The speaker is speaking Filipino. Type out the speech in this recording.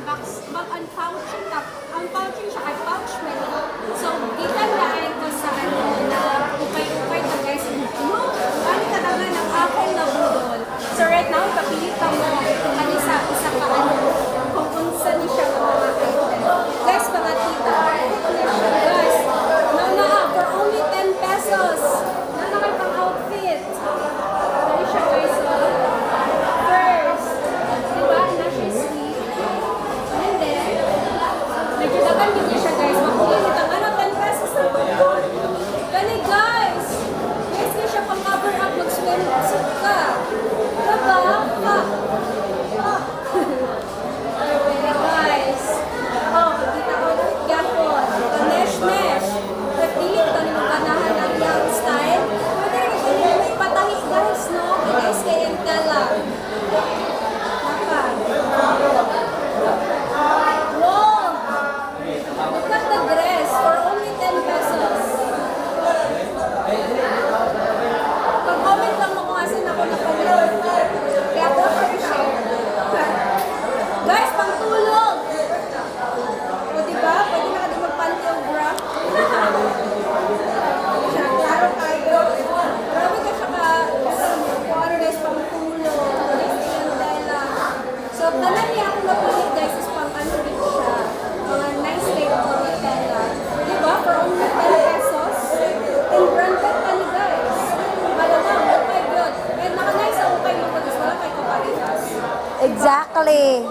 mag-unpouching na, unpouching siya kay pouch man. So, kita na ko sa ano na upay-upay na guys. No, ano ka naman ng apple na budol. So, right now, papilit pa mo ano sa isa ka ano, kung unsa ni siya ng mga item. Guys, mga tita, guys, for only 10 pesos. Na kayo pang outfit. Ano siya guys? First, diba? Na siya sleeve. And then, medyo dagan din siya guys. Makulit ang ano, 10 pesos na po. Gani guys! Guys, di siya pang cover up. Mag-swimsuit ka. Diba? Okay guys. Oh, kita outfit gapon. Mesh-mesh. Pagdilit ka ni magkanahan ng young style. Pwede rin ito may patahi guys, no? Guys, kayan ka lang. Naka. Wow! Look at the dress for only 10 pesos. Pag-comment lang mo kung asan ako napanood. Kaya po share. Guys, pangtulog! O diba? Pwede na ka din mag-pantheograph. Siya, klaro kayo. Grabe ka siya ka, kung ano guys, pang tulo, dela. So, tanan niya akong napili guys, is pang ano din siya. Mga nice type of mga tela. Diba? For only 10 pesos. And branded ka ni guys. Malamang, okay good. And naka-nice ang okay mo, tapos wala kayo kaparehas. Exactly.